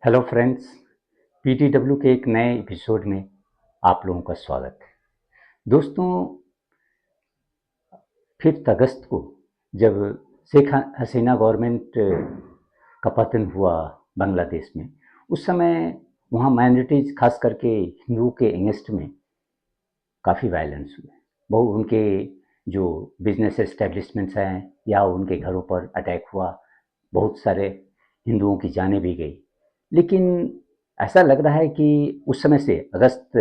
Hello friends, PTW के एक नए एपिसोड में आप लोगों का स्वागत है। दोस्तों, 5 अगस्त को जब शेख हसीना गवर्नमेंट का पतन हुआ बांग्लादेश में, उस समय वहाँ माइनॉरिटीज़ खास करके हिंदुओं के अगेंस्ट में काफ़ी वायलेंस हुए। वो उनके जो बिजनेस एस्टेब्लिशमेंट्स हैं या उनके घरों पर अटैक हुआ, बहुत सारे हिंदुओं की जानें भी गई। लेकिन ऐसा लग रहा है कि उस समय से अगस्त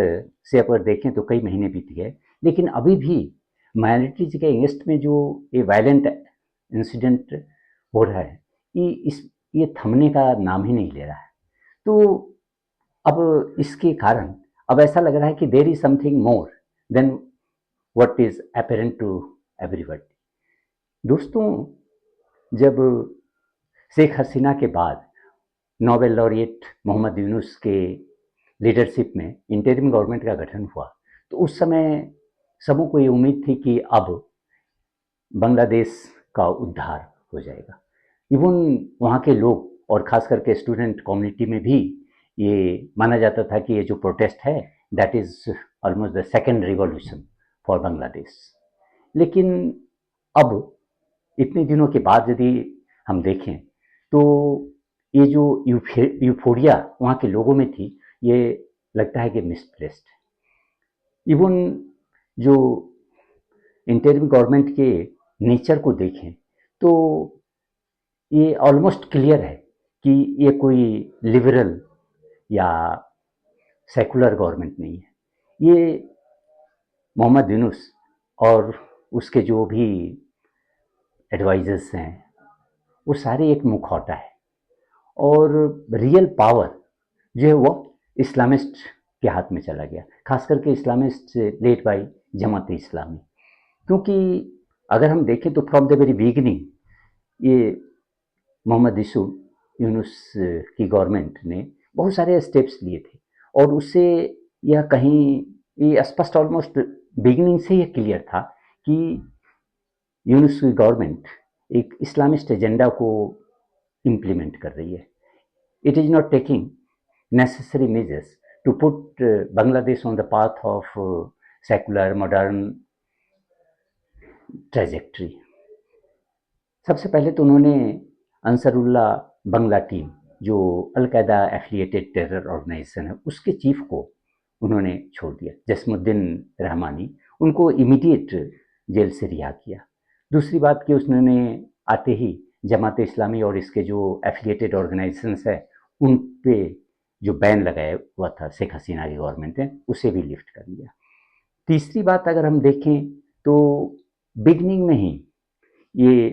से अगर देखें तो कई महीने बीत गए, लेकिन अभी भी माइनॉरिटीज़ के अगेंस्ट में जो ये वायलेंट इंसिडेंट हो रहा है, ये थमने का नाम ही नहीं ले रहा है। तो अब इसके कारण अब ऐसा लग रहा है कि there is something more than what is apparent to everybody. दोस्तों, जब शेख हसीना के बाद नोबेल लॉरिएट मोहम्मद यूनुस के लीडरशिप में इंटरिम गवर्नमेंट का गठन हुआ, तो उस समय सबों को ये उम्मीद थी कि अब बांग्लादेश का उद्धार हो जाएगा। इवन वहाँ के लोग और खास करके स्टूडेंट कम्युनिटी में भी ये माना जाता था कि ये जो प्रोटेस्ट है that is almost the second revolution for Bangladesh. लेकिन अब इतने दिनों के बाद यदि हम देखें तो ये जो यूफोरिया वहाँ के लोगों में थी, ये लगता है कि मिसप्लेस्ड है। इवन जो इंटरिम गवर्नमेंट के नेचर को देखें तो ये ऑलमोस्ट क्लियर है कि ये कोई लिबरल या सेकुलर गवर्नमेंट नहीं है। ये मोहम्मद यूनुस और उसके जो भी एडवाइजर्स हैं, वो सारे एक मुखौटा है, और रियल पावर जो है वो इस्लामिस्ट के हाथ में चला गया, खास करके Islamist led by Jamaat Islami. क्योंकि अगर हम देखें तो फ्रॉम द वेरी बिगिनिंग ये मोहम्मद यूनुस की गवर्नमेंट ने बहुत सारे स्टेप्स लिए थे, और उससे यह कहीं ये स्पष्ट ऑलमोस्ट बिगिनिंग से यह क्लियर था कि यूनुस की गवर्नमेंट एक इस्लामिस्ट एजेंडा को इम्प्लीमेंट कर रही है। It is not taking necessary measures to put Bangladesh on the path of secular modern trajectory. सबसे पहले तो उन्होंने अंसरुल्लाह बंगला टीम, जो अलकायदा एफिलिएटेड टेरर ऑर्गेनाइजेशन है, उसके चीफ को उन्होंने छोड़ दिया, जसमुद्दीन रहमानी। उनको इमीडिएट जेल से रिहा किया। दूसरी बात कि उसने आते ही जमात इस्लामी और इसके जो एफिलिएटेड ऑर्गेनाइजेशंस है उन पे जो बैन लगाया हुआ था शेख हसीना की गवर्नमेंट ने, उसे भी लिफ्ट कर लिया। तीसरी बात अगर हम देखें तो बिगनिंग में ही ये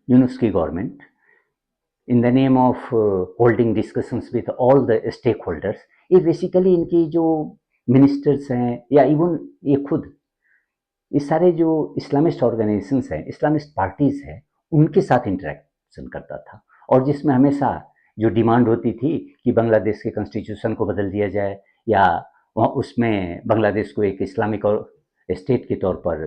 यूनुस की government in the name of holding discussions with all the stakeholders, ये बेसिकली इनकी जो मिनिस्टर्स हैं या इवन ये खुद ये सारे जो इस्लामिस्ट ऑर्गेनाइजेशंस हैं, इस्लामिस्ट पार्टीज हैं, उनके साथ इंटरेक्शन करता था, और जिसमें हमेशा जो डिमांड होती थी कि बांग्लादेश के कॉन्स्टिट्यूशन को बदल दिया जाए या वहाँ उसमें बांग्लादेश को एक इस्लामिक स्टेट के तौर पर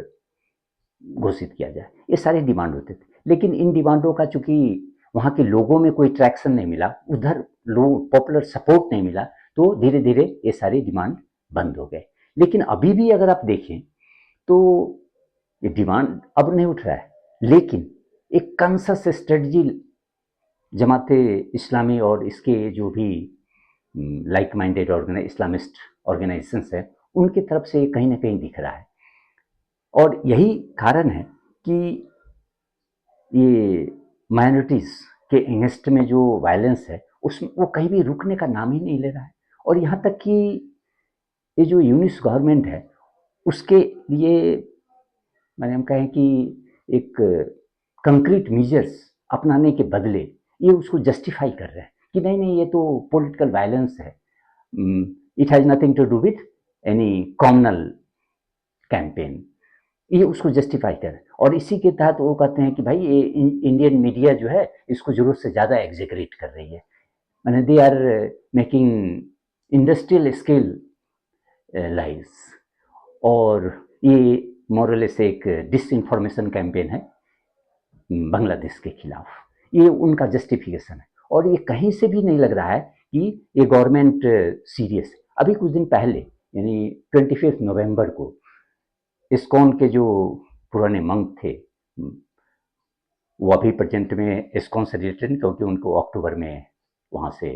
घोषित किया जाए, ये सारे डिमांड होते थे। लेकिन इन डिमांडों का चूंकि वहाँ के लोगों में कोई ट्रैक्शन नहीं मिला, उधर लोग पॉपुलर सपोर्ट नहीं मिला, तो धीरे धीरे ये सारे डिमांड बंद हो गए। लेकिन अभी भी अगर आप देखें तो ये डिमांड अब नहीं उठ रहा है, लेकिन एक कॉन्शस स्ट्रेटजी जमात इस्लामी और इसके जो भी लाइक माइंडेड इस्लामिस्ट ऑर्गेनाइजेशंस है, उनकी तरफ से कहीं ना कहीं दिख रहा है। और यही कारण है कि ये माइनॉरिटीज़ के अगेंस्ट में जो वायलेंस है उसमें वो कहीं भी रुकने का नाम ही नहीं ले रहा है। और यहाँ तक कि ये जो यूनिस गवर्नमेंट है उसके लिए मैंने हम कहें कि एक कंक्रीट मेजर्स अपनाने के बदले ये उसको जस्टिफाई कर रहे हैं कि नहीं नहीं, ये तो पॉलिटिकल वायलेंस है, it has nothing to do with any communal campaign, ये उसको जस्टिफाई कर। और इसी के तहत वो कहते हैं कि भाई ये इंडियन मीडिया जो है इसको जरूरत से ज़्यादा एग्जीक्यूट कर रही है, मैंने they are making industrial scale lies, और ये मोरलेस एक डिसइंफॉर्मेशन कैंपेन है बांग्लादेश के खिलाफ, ये उनका जस्टिफिकेशन है। और ये कहीं से भी नहीं लग रहा है कि ये गवर्नमेंट सीरियस है। अभी कुछ दिन पहले यानी 25 नवंबर को इस्कॉन के जो पुराने मंक थे वो अभी प्रेजेंट में इस्कॉन से रिलेटेड, क्योंकि उनको अक्टूबर में वहाँ से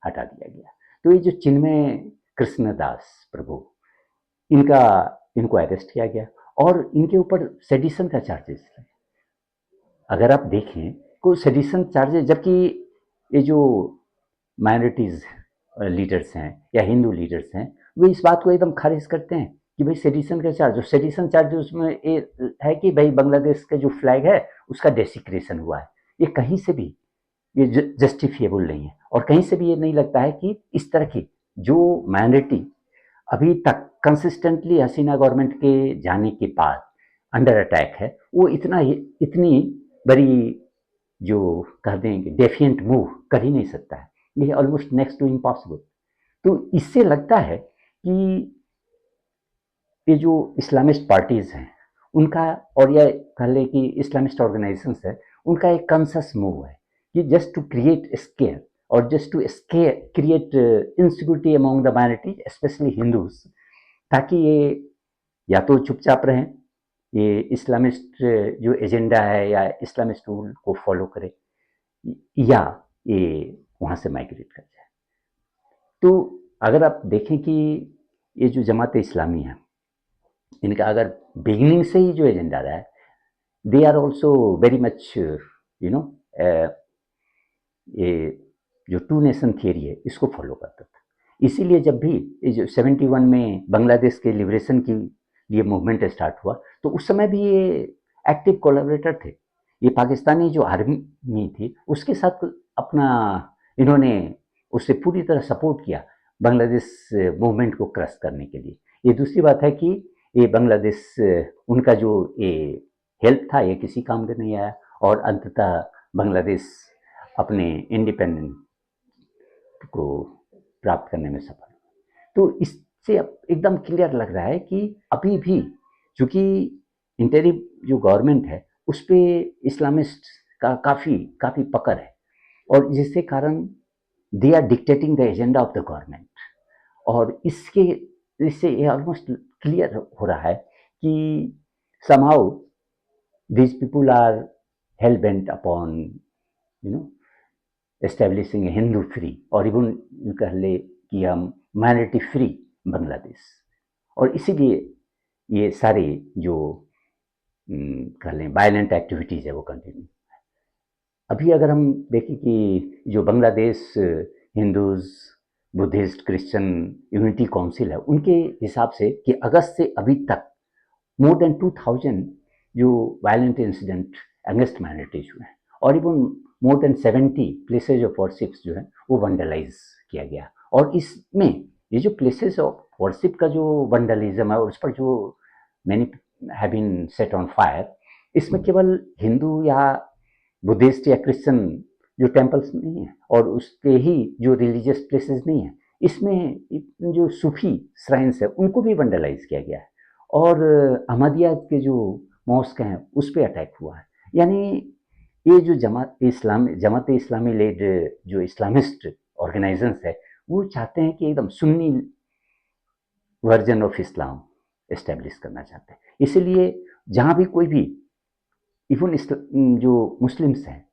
हटा दिया गया। तो ये जो चिन्मय कृष्णदास प्रभु, इनको अरेस्ट किया गया और इनके ऊपर सेडिशन का चार्जेस है। अगर आप देखें तो सेडिशन चार्जेस, जबकि ये जो माइनॉरिटीज लीडर्स हैं या हिंदू लीडर्स हैं वो इस बात को एकदम खारिज करते हैं कि भाई सेडिशन का चार्ज, सेडिशन चार्ज उसमें ये है कि भाई बांग्लादेश का जो फ्लैग है उसका डेसिक्रेशन हुआ है। ये कहीं से भी ये जस्टिफिएबल नहीं है और कहीं से भी ये नहीं लगता है कि इस तरह की जो माइनॉरिटी अभी तक कंसिस्टेंटली हसीना गवर्नमेंट के जाने के बाद अंडर अटैक है, वो इतनी बड़ी जो कह दें डेफिएंट मूव कर ही नहीं सकता है। ये ऑलमोस्ट नेक्स्ट टू इम्पॉसिबल। तो इससे लगता है कि ये जो इस्लामिस्ट पार्टीज हैं उनका, और यह कह लें कि इस्लामिस्ट ऑर्गेनाइजेशंस है, उनका एक कॉन्शियस मूव है कि जस्ट टू क्रिएट स्केयर और just to create insecurity among the minorities specially Hindus, ताकि ये या तो चुपचाप रहें, ये इस्लामिस्ट जो एजेंडा है या इस्लामिस्ट रूल को फॉलो करे, या ये वहाँ से माइग्रेट कर जाए। तो अगर आप देखें कि ये जो जमात इस्लामी है, इनका अगर बिगिनिंग से ही जो एजेंडा रहा है, they are also very much ये जो टू नेशन थियरी है इसको फॉलो करता था। इसीलिए जब भी जो 71 में बांग्लादेश के लिबरेशन के लिए मूवमेंट स्टार्ट हुआ तो उस समय भी ये एक्टिव कोलैबोरेटर थे। ये पाकिस्तानी जो आर्मी थी उसके साथ अपना इन्होंने उससे पूरी तरह सपोर्ट किया बांग्लादेश मूवमेंट को क्रश करने के लिए। ये दूसरी बात है कि ये बांग्लादेश उनका जो ये हेल्प था ये किसी काम का नहीं आया और अंततः बांग्लादेश अपने इंडिपेंडेंट को प्राप्त करने में सफल। तो इससे एकदम क्लियर लग रहा है कि अभी भी चूंकि इंटरिम जो गवर्नमेंट है उस पर इस्लामिस्ट का काफ़ी पकड़ है और जिसके कारण they are dictating the agenda of the government. और इससे ये ऑलमोस्ट क्लियर हो रहा है कि somehow these people are hell bent upon establishing a Hindu free और इवन कह ले कि हम माइनॉरिटी फ्री बांग्लादेश। और इसीलिए ये सारे जो कह लें वायलेंट एक्टिविटीज़ है वो कंटिन्यू। अभी अगर हम देखें कि जो Bangladesh Hindus Buddhist Christian unity council है उनके हिसाब से कि अगस्त से अभी तक मोर देन 2000 जो वायलेंट इंसिडेंट अगेंस्ट माइनॉरिटीज हुए हैं और even more than 70 places of worships जो है वो वंडलाइज किया गया। और इसमें ये जो प्लेसेज ऑफ वर्शिप का जो वंडलिज्म है और उस पर जो many have been set on fire, इसमें केवल हिंदू या बुद्धिस्ट या क्रिश्चियन जो टेम्पल्स नहीं है और उसके ही जो रिलीजियस प्लेसेस नहीं है, इसमें जो सूफी श्राइन्स है उनको भी वंडलाइज किया गया है और अहमदिया के जो मॉस्क हैं उस पर अटैक हुआ है। यानी ये जो जमात इस्लामी लेड जो इस्लामिस्ट ऑर्गेनाइजेशंस है वो चाहते हैं कि एकदम Sunni version of Islam establish करना चाहते हैं। इसीलिए जहाँ भी कोई भी इवन जो मुस्लिम्स हैं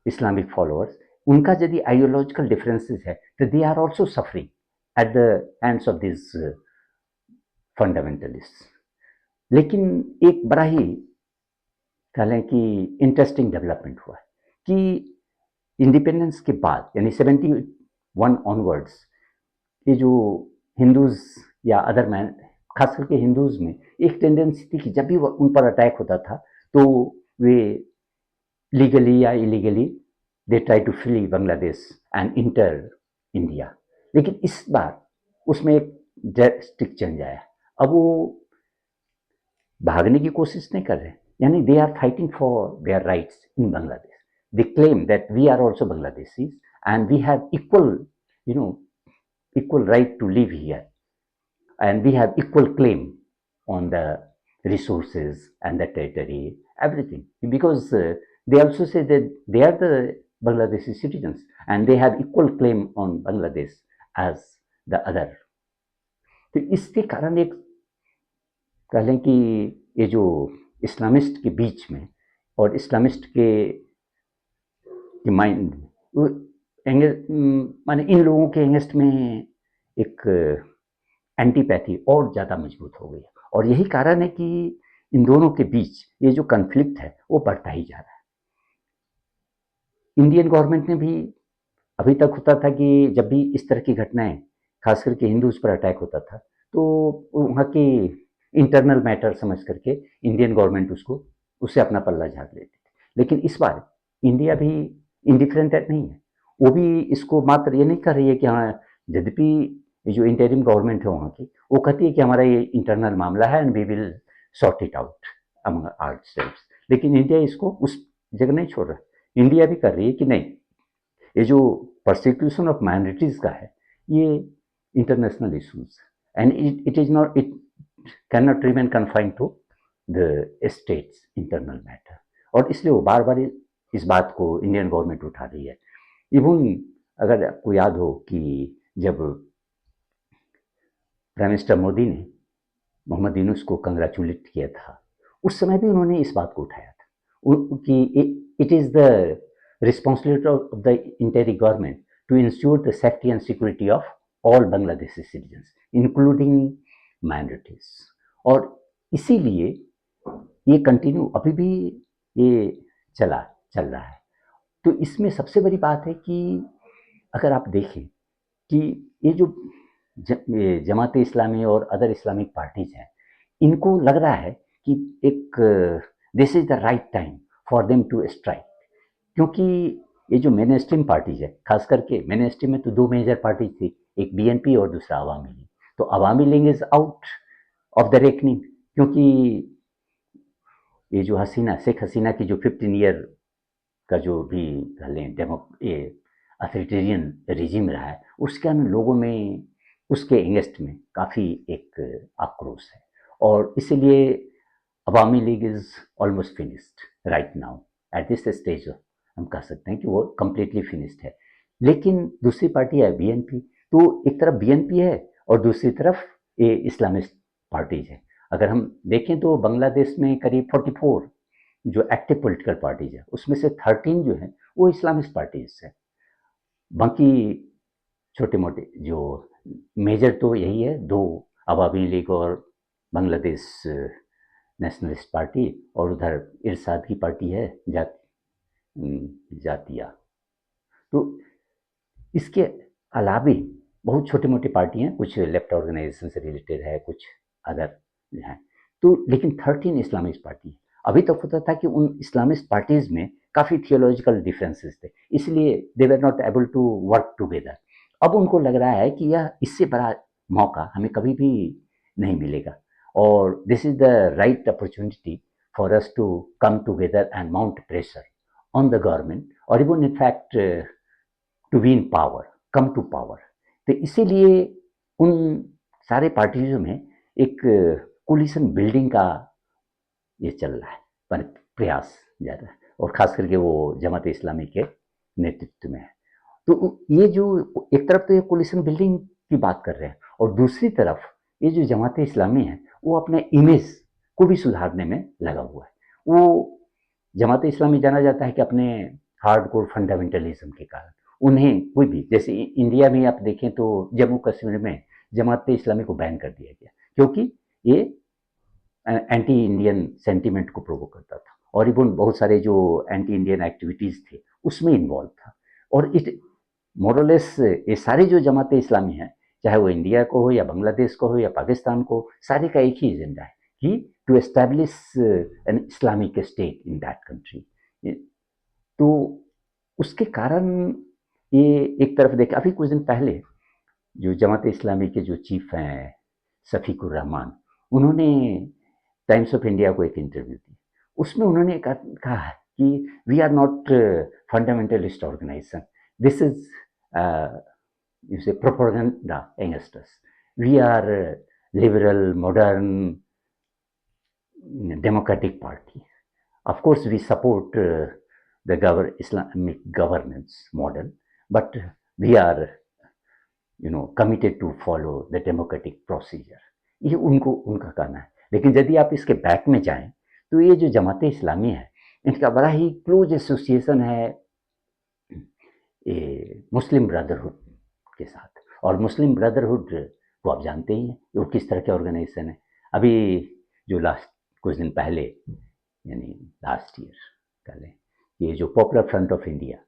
इस्लामिक फॉलोअर्स, उनका यदि आइडियोलॉजिकल डिफरेंसेस है तो they are also suffering at the hands of this fundamentalist. लेकिन एक बड़ा ही कह लें कि इंटरेस्टिंग डेवलपमेंट हुआ है कि इंडिपेंडेंस के बाद यानी 71 ऑनवर्ड्स ये जो हिंदूज या अदर मैन, खास करके हिंदूज में एक टेंडेंसी थी कि जब भी उन पर अटैक होता था तो वे लीगली या illegally they try to flee Bangladesh and enter India. लेकिन इस बार उसमें एक ड्रास्टिक चेंज आया। अब वो भागने की कोशिश नहीं कर रहे, यानी they are fighting for their rights in Bangladesh. They claim that we are also Bangladeshis and we have equal right to live here and we have equal claim on the resources and the territory, everything, because they also say that they are the Bangladeshi citizens, and they have equal claim on Bangladesh as the other. तो इसके कारण एक कह लें कि ये जो Islamist के बीच में और इस्लामिस्ट के माइंड माने इन लोगों के एंगेस्ट में एक एंटीपैथी और ज़्यादा मजबूत हो गई और यही कारण है कि इन दोनों के बीच ये जो कन्फ्लिक्ट है वो बढ़ता ही जा रहा है। इंडियन गवर्नमेंट ने भी अभी तक होता था कि जब भी इस तरह की घटनाएं खास करके हिंदूज पर अटैक होता था तो वहाँ की इंटरनल मैटर समझ करके इंडियन गवर्नमेंट उससे अपना पल्ला झाड़ लेती थी। लेकिन इस बार इंडिया भी इंडिफरेंट नहीं है, वो भी इसको मात्र ये नहीं कर रही है कि हाँ, यद्यपि जो इंटरिम गवर्नमेंट है वहाँ की वो कहती है कि हमारा ये इंटरनल मामला है and we will sort it out among ourselves, लेकिन इंडिया इसको उस जगह नहीं छोड़ रहा। इंडिया भी कर रही है कि नहीं, ये जो परसिक्यूशन ऑफ माइनॉरिटीज का है ये international issues and it is not, it can not remain confined to the state's internal matter, और इसलिए वो बार बार इस बात को इंडियन गवर्नमेंट उठा रही है। इवन अगर आपको याद हो कि जब प्राइम मिनिस्टर मोदी ने मोहम्मद यूनुस को कंग्रेचुलेट किया था उस समय भी उन्होंने इस बात को उठाया था कि it is the responsibility of the interior government to ensure the safety and security of all Bangladeshi citizens, including minorities. और इसीलिए ये कंटिन्यू अभी भी ये चल रहा है। तो इसमें सबसे बड़ी बात है कि अगर आप देखें कि ये जो जमात इस्लामी और अदर इस्लामिक पार्टीज हैं, इनको लग रहा है कि एक this is the right time for them to strike, क्योंकि ये जो मेन स्ट्रीम पार्टीज है, खास करके मेन स्ट्रीम में तो दो मेजर पार्टीज थी, एक बीएनपी और दूसरा अवामी लीग। तो Awami League is out of the reckoning, क्योंकि ये जो शेख हसीना की जो 15 ईयर का जो भी ये अथॉरिटेरियन रिजिम रहा है, उसके लोगों में उसके अगेंस्ट में काफ़ी एक आक्रोश है, और इसीलिए Awami League is almost finished right now at this stage. हम कह सकते हैं कि वो कम्प्लीटली फिनिश्ड है। लेकिन दूसरी पार्टी है बीएनपी, तो एक तरफ बीएनपी है और दूसरी तरफ ये इस्लामिस्ट पार्टीज है। अगर हम देखें तो बांग्लादेश में करीब 44 जो एक्टिव पॉलिटिकल पार्टीज है उसमें से 13 जो है वो इस्लामिस्ट पार्टीज है। बाकी छोटे मोटे जो मेजर तो यही है, दो अवामी लीग और बांग्लादेश नेशनलिस्ट पार्टी, और उधर इरशाद की पार्टी है जातिया। तो इसके अलावा बहुत छोटी मोटी पार्टी हैं, कुछ लेफ्ट ऑर्गेनाइजेशन से रिलेटेड है, कुछ अदर हैं। तो लेकिन 13 इस्लामिस्ट पार्टी। अभी तक होता था कि उन इस्लामिस्ट पार्टीज में काफ़ी थियोलॉजिकल डिफरेंसेस थे, इसलिए they were not able to work together. अब उनको लग रहा है कि यह इससे बड़ा मौका हमें कभी भी नहीं मिलेगा, और this is the right opportunity for us to come together and mount pressure on the government or even in fact to be in power, come to power। तो इसीलिए उन सारे पार्टियों में एक कोलिशन बिल्डिंग का ये चल रहा है प्रयास ज़्यादा, और ख़ास करके वो जमात इस्लामी के नेतृत्व में है। तो ये जो एक तरफ तो ये कोलिशन बिल्डिंग की बात कर रहे हैं, और दूसरी तरफ ये जो जमात इस्लामी है वो अपने इमेज को भी सुधारने में लगा हुआ है। वो जमात इस्लामी जाना जाता है कि अपने हार्डकोर फंडामेंटलिज्म के कारण उन्हें कोई भी, जैसे इंडिया में आप देखें तो जम्मू कश्मीर में जमात इस्लामी को बैन कर दिया गया, क्योंकि ये एंटी इंडियन सेंटीमेंट को प्रोवोक करता था, और इवन बहुत सारे जो एंटी इंडियन एक्टिविटीज़ थे उसमें इन्वॉल्व था। और इट मोरलेस ये सारी जो जमात इस्लामी है, चाहे वो इंडिया को हो या बांग्लादेश को हो या पाकिस्तान को, सारे का एक ही एजेंडा है कि to establish an Islamic state in that country। तो उसके कारण ये एक तरफ देखे, अभी कुछ दिन पहले जो जमात इस्लामी के जो चीफ हैं शफीकुर रहमान, उन्होंने टाइम्स ऑफ इंडिया को एक इंटरव्यू दी, उसमें उन्होंने कहा कि we are not fundamentalist organization, this is you say propaganda against us, we are liberal modern democratic party, of course we support the Islamic governance model, but we are committed to follow the democratic procedure. ये उनका कहना है। लेकिन यदि आप इसके back में जाएं तो ये जो जमात इस्लामी है, इनका बड़ा ही क्लोज एसोसिएशन है मुस्लिम ब्रदरहुड के साथ। और मुस्लिम ब्रदरहुड को आप जानते ही हैं वो किस तरह के ऑर्गेनाइजेशन है। अभी जो लास्ट कुछ दिन पहले, यानी लास्ट ईयर कह लें, ये जो पॉपुलर फ्रंट ऑफ इंडिया,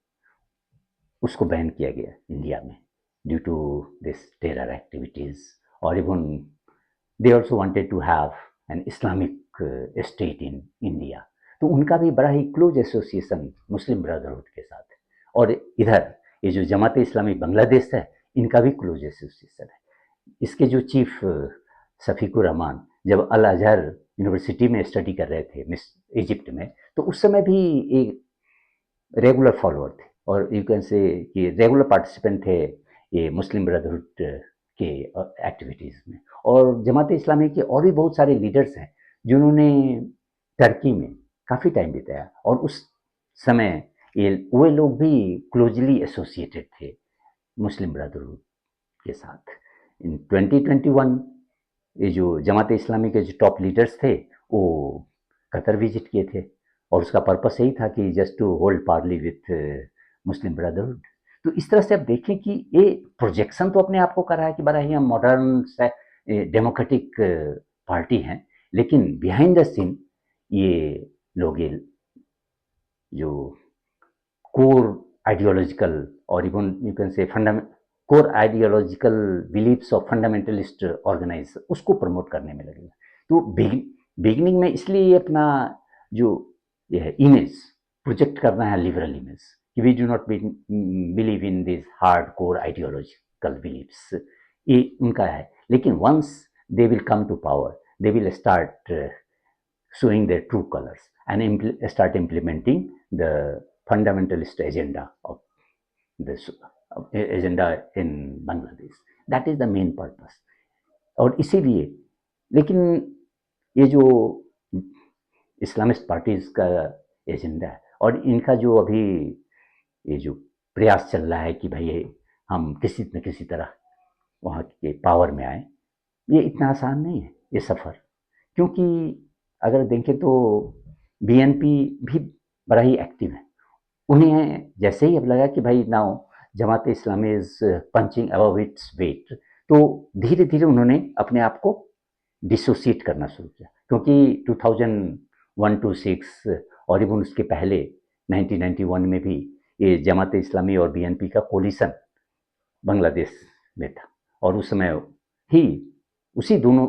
उसको बैन किया गया इंडिया में due to this terror activities. और even they also wanted to have an Islamic state in India. तो उनका भी बड़ा ही क्लोज एसोसिएशन मुस्लिम ब्रदरहुड के साथ है। और इधर ये जो जमात इस्लामी बांग्लादेश है, इनका भी क्लोज एसोसिएशन है। इसके जो चीफ शफीकुर रहमान जब अल अजहर यूनिवर्सिटी में स्टडी कर रहे थे इजिप्ट में, तो उस समय भी एक रेगुलर फॉलोअर थे और यू कैन से कि रेगुलर पार्टिसिपेंट थे ये मुस्लिम ब्रदरहुड के एक्टिविटीज़ में। और जमात इस्लामी के और भी बहुत सारे लीडर्स हैं जिन्होंने टर्की में काफ़ी टाइम बिताया, और उस समय वे लोग भी क्लोजली एसोसिएटेड थे मुस्लिम ब्रदरहुड के साथ। इन 2021 ये जो जमात इस्लामी के जो टॉप लीडर्स थे वो कतर विजिट किए थे, और उसका पर्पस यही था कि just to hold parley with Muslim Brotherhood. तो इस तरह से आप देखें कि ये प्रोजेक्शन तो अपने आप को कर रहा है कि बड़ा ही हम मॉडर्न डेमोक्रेटिक पार्टी हैं, लेकिन बिहाइंड द सीन ये लोग जो कोर आइडियोलॉजिकल और even you can say core ideological beliefs of fundamentalist organize उसको प्रमोट करने में लगे। तो बिगिनिंग में इसलिए ये अपना जो ये है इमेज प्रोजेक्ट करना है लिबरल इमेज कि we do not believe in this hard core ideological beliefs, ये उनका है। लेकिन once they will come to power, they will start showing their true colors and start implementing the fundamentalist agenda of this agenda in Bangladesh. That is the main purpose. और इसीलिए लेकिन ये जो Islamist parties का agenda है और इनका जो अभी ये जो प्रयास चल रहा है कि भाई हम किसी न किसी तरह वहाँ के पावर में आए, ये इतना आसान नहीं है ये सफ़र। क्योंकि अगर देखें तो बीएनपी भी बड़ा ही एक्टिव है। उन्हें जैसे ही अब लगा कि भाई now Jamaat Islami is punching above its weight, तो धीरे धीरे उन्होंने अपने आप को डिसोसिएट करना शुरू किया। क्योंकि 2001 to 6 और इवन उसके पहले 1991 में भी ये जमात इस्लामी और बीएनपी का कोलिशन बांग्लादेश में था, और उस समय ही उसी दोनों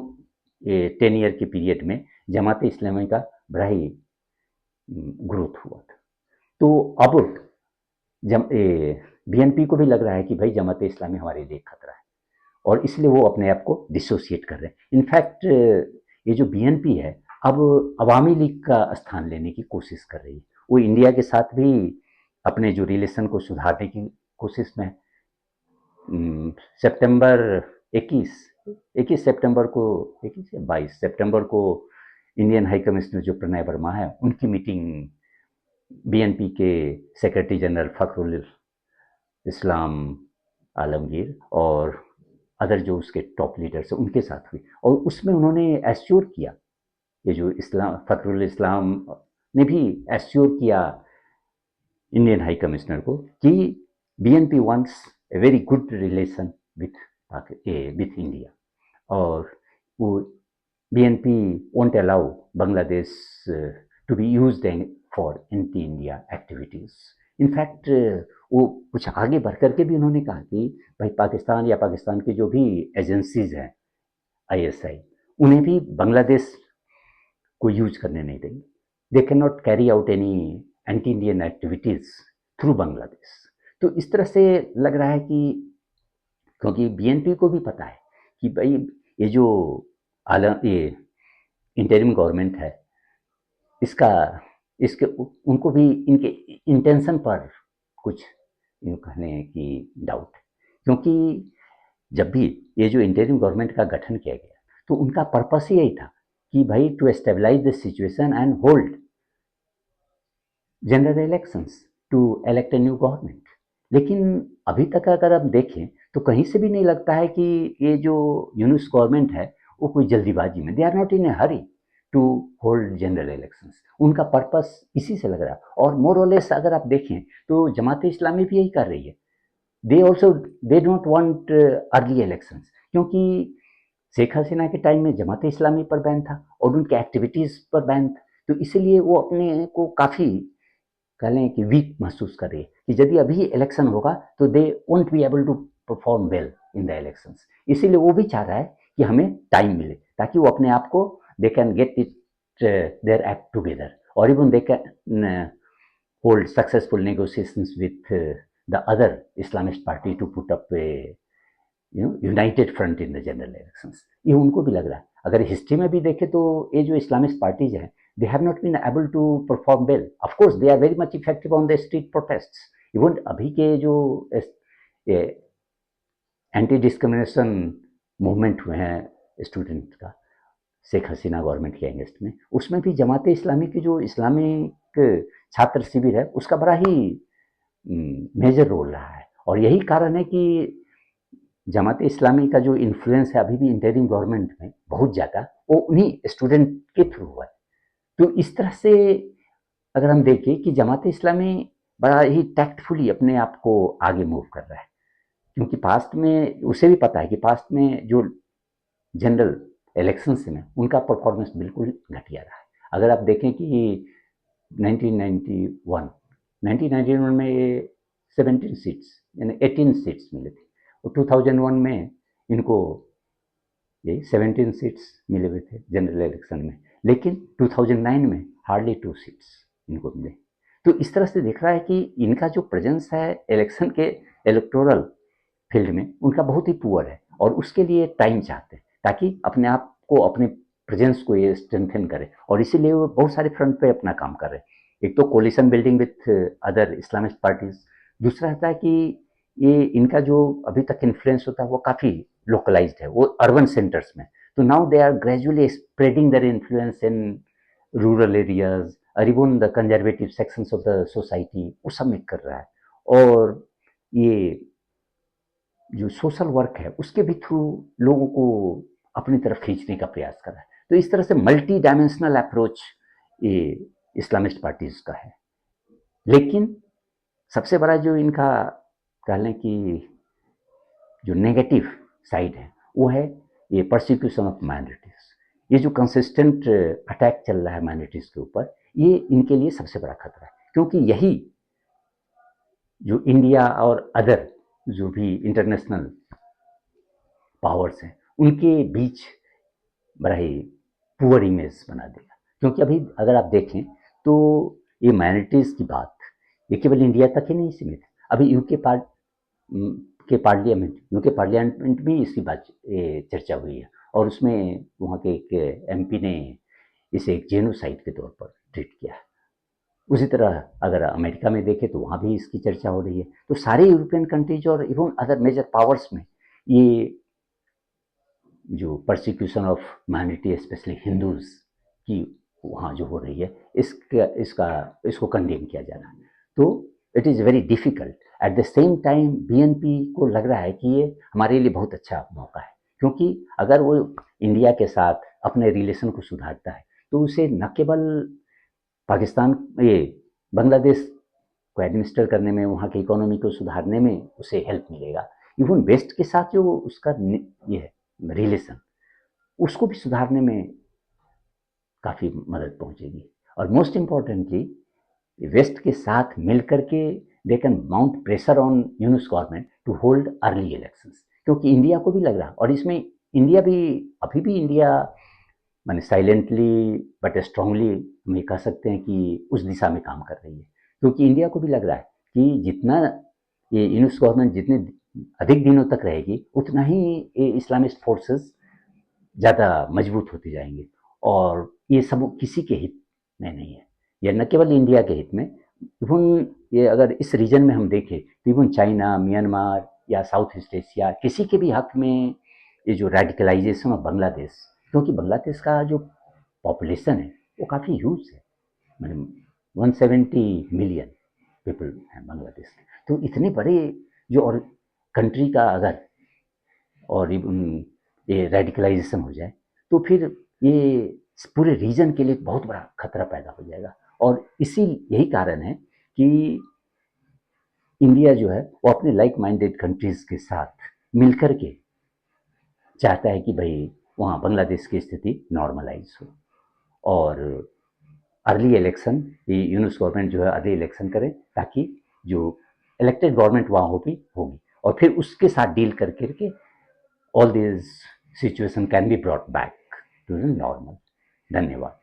10 ईयर के पीरियड में जमात इस्लामी का बड़ा ही ग्रोथ हुआ था। तो अब बीएनपी को भी लग रहा है कि भाई जमात इस्लामी हमारे लिए खतरा है, और इसलिए वो अपने आप को डिसोसिएट कर रहे हैं। इनफैक्ट ये जो बीएनपी है अब अवामी लीग का स्थान लेने की कोशिश कर रही है। वो इंडिया के साथ भी अपने जो रिलेशन को सुधारने की कोशिश में सितंबर 21 सितंबर को 21 या 22 सितंबर को इंडियन हाई कमिश्नर जो प्रणय वर्मा है, उनकी मीटिंग बीएनपी के सेक्रेटरी जनरल फखरुल इस्लाम आलमगीर और अदर जो उसके टॉप लीडर्स हैं उनके साथ हुई, और उसमें उन्होंने एश्योर किया, ये जो फखरुल इस्लाम ने भी एश्योर किया इंडियन हाई कमिश्नर को कि BNP wants a very good relation with India, और वो BNP won't allow Bangladesh to be used for anti-India activities. In fact वो कुछ आगे बढ़ करके भी उन्होंने कहा कि भाई पाकिस्तान या पाकिस्तान की जो भी एजेंसीज हैं ISI, उन्हें भी बांग्लादेश को यूज करने नहीं देंगे। They can not carry out any anti Indian activities through Bangladesh. तो इस तरह से लग रहा है कि क्योंकि BNP को भी पता है कि भाई ये जो ये इंटरिम गवर्नमेंट है इसके उनको भी इनके इंटेंशन पर कुछ यूँ कहने की डाउट, क्योंकि जब भी ये जो इंटरिम गवर्नमेंट का गठन किया गया तो उनका पर्पस ही यही था कि भाई to stabilize the situation and hold general elections to elect a new government. लेकिन अभी तक अगर आप देखें तो कहीं से भी नहीं लगता है कि ये जो यूनिस गवर्नमेंट है वो कोई जल्दीबाजी में, they are not in a hurry to hold general elections. उनका पर्पस इसी से लग रहा है। और मोर और लेस अगर आप देखें तो जमात इस्लामी भी यही कर रही है। They also they don't want early elections, क्योंकि शेख हसीना के टाइम में जमात इस्लामी पर बैन था और उनके एक्टिविटीज़ पर बैन था। तो इसीलिए वो अपने को काफ़ी कह लें कि वीक महसूस कर रही है कि यदि अभी इलेक्शन होगा तो they won't be able to perform well in the elections. इसीलिए वो भी चाह रहा है कि हमें टाइम मिले ताकि वो अपने आप को they can get it their act together, और even they can hold successful negotiations with the other Islamist party to put up a united front in the general elections। ये उनको भी लग रहा है। अगर हिस्ट्री में भी देखें तो ये जो इस्लामिस्ट पार्टीज हैं, they have not been able to perform well। Of course they are very much effective on the street protests। Even अभी के जो एंटी डिस्क्रिमिनेशन मूवमेंट हुए हैं स्टूडेंट का शेख हसीना गवर्नमेंट के अगेंस्ट में, उसमें भी जमात इस्लामी की जो इस्लामिक छात्र शिविर है उसका बड़ा ही मेजर रोल रहा है। और यही कारण है कि जमात इस्लामी का जो इन्फ्लुएंस है अभी भी इंटरिम गवर्नमेंट में बहुत ज़्यादा, वो उन्हीं स्टूडेंट के थ्रू हुआ है। तो इस तरह से अगर हम देखें कि जमात इस्लामी बड़ा ही टैक्टफुली अपने आप को आगे मूव कर रहा है, क्योंकि पास्ट में उसे भी पता है कि पास्ट में जो जनरल इलेक्शंस में उनका परफॉर्मेंस बिल्कुल घटिया रहा है। अगर आप देखें कि 1991 में ये 17 सीट्स यानी 18 सीट्स मिले थे, और 2001 में इनको ये 17 सीट्स मिले हुए थे जनरल इलेक्शन में, लेकिन 2009 में हार्डली 2 सीट्स इनको मिले। तो इस तरह से दिख रहा है कि इनका जो प्रेजेंस है इलेक्शन के इलेक्टोरल फील्ड में उनका बहुत ही पुअर है, और उसके लिए टाइम चाहते हैं ताकि अपने आप को अपने प्रेजेंस को ये स्ट्रेंथन करे, और इसीलिए वो बहुत सारे फ्रंट पे अपना काम कर रहे हैं। एक तो coalition building with other Islamist parties, दूसरा रहता है कि ये इनका जो अभी तक इन्फ्लुएंस होता है वो काफ़ी लोकलाइज्ड है, वो अर्बन सेंटर्स में। तो now they are gradually spreading their influence in rural areas, और even the conservative sections of the society, वो सब में कर रहा है। और ये जो सोशल वर्क है उसके भी थ्रू लोगों को अपनी तरफ खींचने का प्रयास कर रहा है। तो इस तरह से मल्टी डायमेंशनल अप्रोच ये इस्लामिस्ट पार्टीज का है। लेकिन सबसे बड़ा जो इनका कह लें कि जो नेगेटिव साइड है वो है ये परसिक्यूशन ऑफ माइनॉरिटीज। ये जो कंसिस्टेंट अटैक चल रहा है माइनॉरिटीज के ऊपर, ये इनके लिए सबसे बड़ा खतरा है, क्योंकि यही जो इंडिया और अदर जो भी इंटरनेशनल पावर्स हैं उनके बीच बड़ा ही पुअर इमेज बना देगा। क्योंकि अभी अगर आप देखें तो ये माइनॉरिटीज़ की बात ये केवल इंडिया तक ही नहीं सीमित है। अभी यूके पार्लियामेंट में इसकी बात चर्चा हुई है, और उसमें वहाँ के एक एमपी ने इसे एक जेनोसाइड के तौर पर ट्रीट किया है। उसी तरह अगर अमेरिका में देखें तो वहाँ भी इसकी चर्चा हो रही है। तो सारे यूरोपियन कंट्रीज और इवन अदर मेजर पावर्स में ये जो persecution of minority specially Hindus की वहाँ जो हो रही है इसको कंडेम किया जा रहा है। तो it is very difficult. At the same time BNP को लग रहा है कि ये हमारे लिए बहुत अच्छा मौका है, क्योंकि अगर वो इंडिया के साथ अपने रिलेशन को सुधारता है तो उसे न केवल पाकिस्तान ये बांग्लादेश को एडमिनिस्टर करने में, वहाँ की इकोनॉमी को सुधारने में उसे हेल्प मिलेगा, इवन वेस्ट के साथ जो उसका ये है रिलेशन उसको भी सुधारने में काफ़ी मदद पहुंचेगी। और मोस्ट इम्पॉर्टेंटली वेस्ट के साथ मिल करके they can mount pressure on Yunus government to hold early elections, क्योंकि इंडिया को भी लग रहा है, और इसमें इंडिया भी अभी भी इंडिया माने साइलेंटली बट स्ट्रांगली हम ये कह सकते हैं कि उस दिशा में काम कर रही है, क्योंकि इंडिया को भी लग रहा है कि जितना ये यूनिस गवर्नमेंट जितने अधिक दिनों तक रहेगी उतना ही ये इस्लामिस्ट फोर्सेस ज़्यादा मजबूत होते जाएंगे, और ये सब किसी के हित में नहीं है। यह न केवल इंडिया के हित में, इवन ये अगर इस रीजन में हम देखें तो इवन चाइना, म्यांमार या साउथ ईस्ट एशिया किसी के भी हक में ये जो रेडिकलाइजेशन ऑफ बांग्लादेश, क्योंकि बांग्लादेश का जो पॉपुलेशन है वो काफ़ी ह्यूज है, मतलब 170 मिलियन पीपल हैं बांग्लादेश के। तो इतने बड़े जो और कंट्री का अगर और ये रेडिकलाइजेशन हो जाए तो फिर ये पूरे रीजन के लिए बहुत बड़ा खतरा पैदा हो जाएगा। और इसी यही कारण है कि इंडिया जो है वो अपने लाइक माइंडेड कंट्रीज के साथ मिलकर के चाहता है कि भाई वहाँ बांग्लादेश की स्थिति नॉर्मलाइज हो। और अर्ली इलेक्शन, ये यूनुस गवर्नमेंट जो है अर्ली इलेक्शन करे ताकि जो इलेक्टेड गवर्नमेंट वहाँ होगी और फिर उसके साथ डील करके all these situation can be brought back to the normal. धन्यवाद।